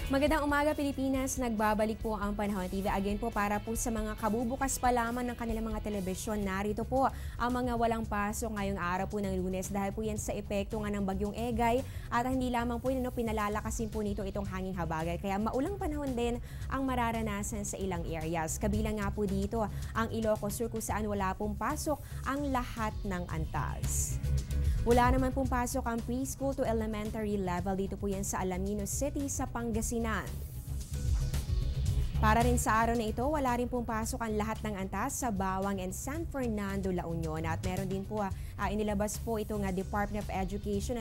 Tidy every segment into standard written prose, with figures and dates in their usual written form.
Magandang umaga Pilipinas, nagbabalik po ang Panahon TV again po para po sa mga kabubukas pa lamang ng kanilang mga telebisyon. Narito po ang mga walang pasok ngayong araw po ng Lunes dahil po yan sa epekto nga ng bagyong Egay at hindi lamang po pinalalakasin po nito itong hanging habagat. Kaya maulang panahon din ang mararanasan sa ilang areas. Kabilang nga po dito ang Ilocos Sur kung saan wala pong pasok ang lahat ng antas. Wala naman pong pasok ang preschool to elementary level dito po yan sa Alaminos City sa Pangasinan. Para rin sa araw na ito, wala rin pong pasok ang lahat ng antas sa Bawang and San Fernando, La Union. At meron din po inilabas po ito nga Department of Education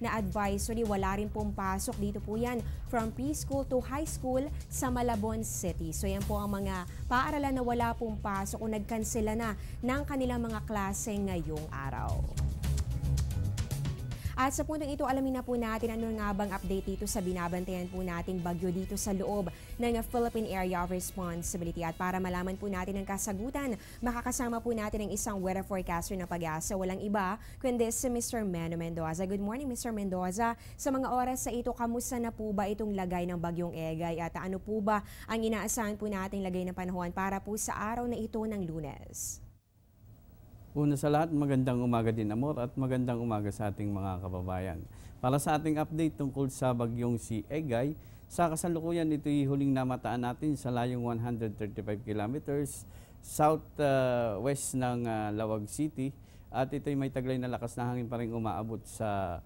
na advisory. Wala rin pong pasok dito po yan from preschool to high school sa Malabon City. So yan po ang mga paaralan na wala pong pasok o nagkansela na ng kanilang mga klase ngayong araw. At sa puntong ito, alamin na po natin ano nga bang update dito sa binabantayan po nating bagyo dito sa loob ng Philippine Area of Responsibility. At para malaman po natin ang kasagutan, makakasama po natin ang isang weather forecaster na Pag-asa. Walang iba kundi si Mr. Mano Mendoza. Good morning, Mr. Mendoza. Sa mga oras sa ito, kamusta na po ba itong lagay ng bagyong Egay? At ano po ba ang inaasahan po nating lagay ng panahon para po sa araw na ito ng Lunes? Una sa lahat, magandang umaga din, Amor, at magandang umaga sa ating mga kababayan. Para sa ating update tungkol sa bagyong si Egay, sa kasalukuyan ito'y huling namataan natin sa layong 135 kilometers southwest ng Lawag City at ito'y may taglay na lakas na hangin pa rin umaabot sa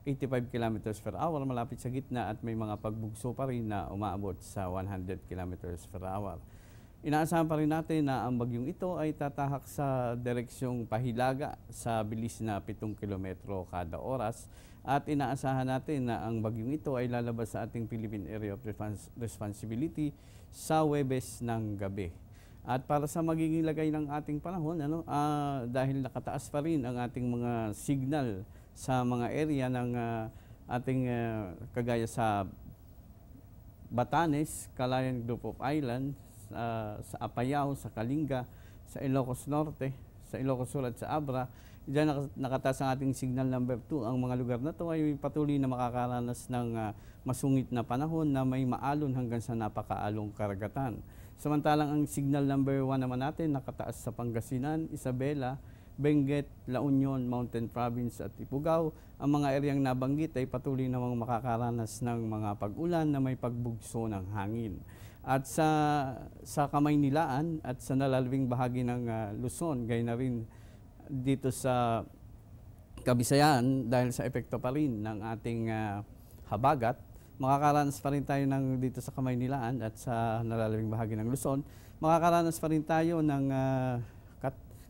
85 kilometers per hour malapit sa gitna at may mga pagbugso pa rin na umaabot sa 100 kilometers per hour. Inaasahan pa rin natin na ang bagyong ito ay tatahak sa direksyong pahilaga sa bilis na 7 kilometro kada oras at inaasahan natin na ang bagyong ito ay lalabas sa ating Philippine Area of Responsibility sa Huwebes ng gabi. At para sa magiging lagay ng ating panahon, dahil nakataas pa rin ang ating mga signal sa mga area ng ating kagaya sa Batanes, Calayan Group of Islands, sa Apayao, sa Kalinga, sa Ilocos Norte, sa Ilocos Sur at sa Abra. Diyan nakataas ang ating signal number 2. Ang mga lugar na ito ay patuloy na makakaranas ng masungit na panahon na may maalon hanggang sa napakaalong karagatan. Samantalang ang signal number 1 naman natin nakataas sa Pangasinan, Isabela, Benguet, La Union, Mountain Province at Ifugao. Ang mga eryang nabanggit ay patuloy namang makakaranas ng mga pag-ulan na may pagbugso ng hangin. At sa Kamaynilaan at sa nalalabing bahagi ng Luzon, gaya na rin dito sa Kabisayan dahil sa epekto pa rin ng ating habagat, makakaranas pa rin tayo dito sa Kamaynilaan at sa nalalabing bahagi ng Luzon, makakaranas pa rin tayo ng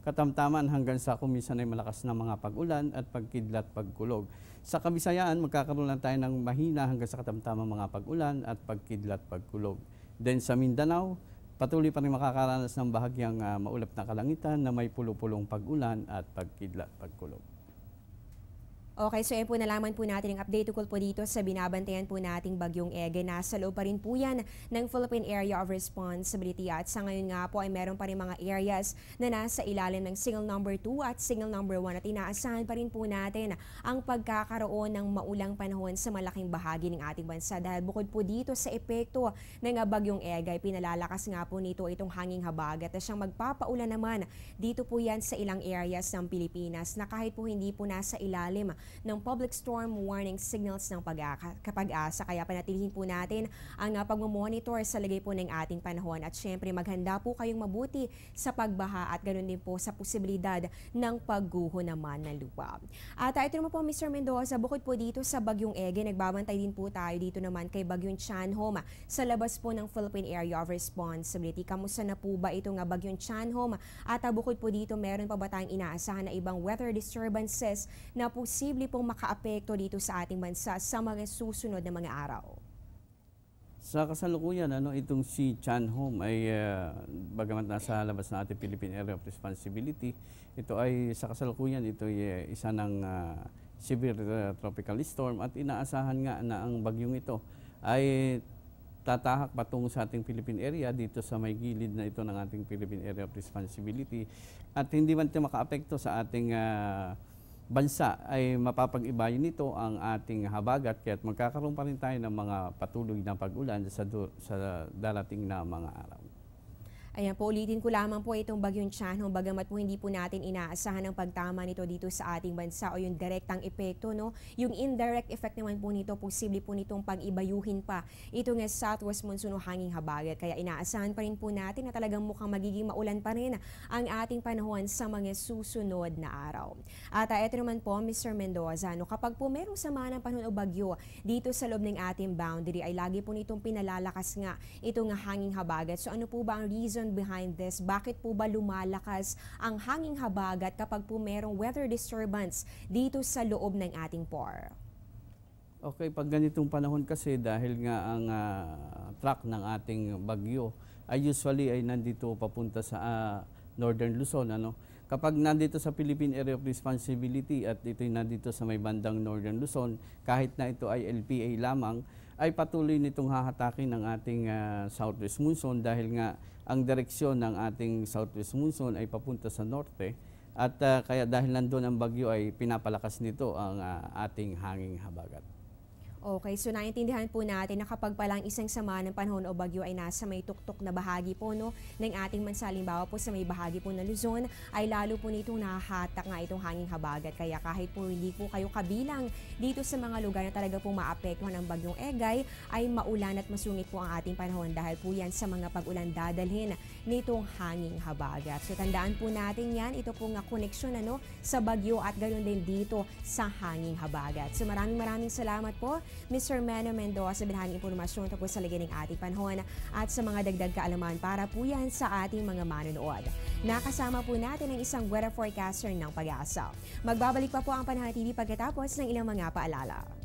katamtaman hanggang sa kuminsan ay malakas na mga pag-ulan at pagkidlat pagkulog. Sa Kabisayan, magkakaroon lang tayo ng mahina hanggang sa katamtamang mga pag-ulan at pagkidlat pagkulog. Then sa Mindanao, patuloy pa rin makakaranas ng bahagyang maulap na kalangitan na may pulo-pulong pag-ulan at pagkidlat pagkulog. Okay, so yan po nalaman po natin ang update tungkol po dito sa binabantayan po nating bagyong Egay. Nasa loob pa rin po yan ng Philippine Area of Responsibility at sa ngayon nga po ay meron pa rin mga areas na nasa ilalim ng signal number 2 at signal number 1 at inaasahan pa rin po natin ang pagkakaroon ng maulang panahon sa malaking bahagi ng ating bansa dahil bukod po dito sa epekto ng bagyong Egay, pinalalakas nga po nito itong hanging habagat at siyang magpapaulan naman dito po yan sa ilang areas ng Pilipinas na kahit po hindi po nasa ilalim ng public storm warning signals ng Pag-asa. Kaya panatilihin po natin ang pagmamonitor sa lagay po ng ating panahon at syempre maghanda po kayong mabuti sa pagbaha at ganoon din po sa posibilidad ng pagguho naman ng lupa. At ito naman po Mr. Mendoza, bukod po dito sa bagyong Egay, nagbabantay din po tayo dito naman kay bagyong Tianhom sa labas po ng Philippine Area of Responsibility. Kamusta na po ba itong bagyong Tianhom? At bukod po dito, meron pa ba tayong inaasahan na ibang weather disturbances na posible pong makaapekto dito sa ating bansa sa mga susunod na mga araw? Sa kasalukuyan, itong si Tianhom ay bagamat nasa labas na ating Philippine Area of Responsibility, ito ay sa kasalukuyan ito ay isa ng severe tropical storm at inaasahan nga na ang bagyong ito ay tatahak patungo sa ating Philippine area dito sa may gilid na ito ng ating Philippine Area of Responsibility at hindi man ito makaapekto sa ating bansa ay mapapag-ibayin nito ang ating habagat kaya't magkakaroon pa rin tayo ng mga patuloy na pag-ulan sa darating na mga araw. Ayan po, ulitin ko lamang po itong bagyong Tianho, bagamat po hindi po natin inaasahan ang pagtama nito dito sa ating bansa o yung direktang epekto, no? Yung indirect effect naman po nito, posible po nitong pag-ibayuhin pa ito nga southwest monsoon o hanging habagat. Kaya inaasahan pa rin po natin na talagang mukhang magiging maulan pa rin ang ating panahon sa mga susunod na araw. At ito naman po, Mr. Mendoza, no, kapag po merong sama ng panahon o bagyo dito sa loob ng ating boundary, ay lagi po nitong pinalalakas nga itong hanging habagat. So ano po ba ang reason behind this? Bakit po ba lumalakas ang hanging habagat kapag po merong weather disturbance dito sa loob ng ating POR? Okay, pag ganitong panahon kasi dahil nga ang track ng ating bagyo ay usually ay nandito papunta sa Northern Luzon. Kapag nandito sa Philippine Area of Responsibility at ito'y nandito sa may bandang Northern Luzon, kahit na ito ay LPA lamang, ay patuloy nitong hahatakin ng ating southwest monsoon dahil nga ang direksyon ng ating southwest monsoon ay papunta sa norte at kaya dahil nandun ang bagyo ay pinapalakas nito ang ating hanging habagat. Okay, so naintindihan po natin na kapag palang isang sama ng panahon o bagyo ay nasa may tuktok na bahagi po, no, ng ating bansa, halimbawa po sa may bahagi po ng Luzon, ay lalo po nitong nahahatak nga itong hanging habagat. Kaya kahit po hindi po kayo kabilang dito sa mga lugar na talaga po maapektuhan ng bagyong Egay, ay maulan at masungit po ang ating panahon dahil po yan sa mga pag-ulan dadalhin nitong hanging habagat. So tandaan po natin yan, ito po nga koneksyon sa bagyo at ganoon din dito sa hanging habagat. So maraming salamat po, Mr. Mano Mendoza, sa binahaging impormasyon tungkol sa lagay ng ating panahon at sa mga dagdag kaalaman para po yan sa ating mga manonood. Nakasama po natin ang isang weather forecaster ng Pag-asa. Magbabalik pa po ang Panahon TV pagkatapos ng ilang mga paalala.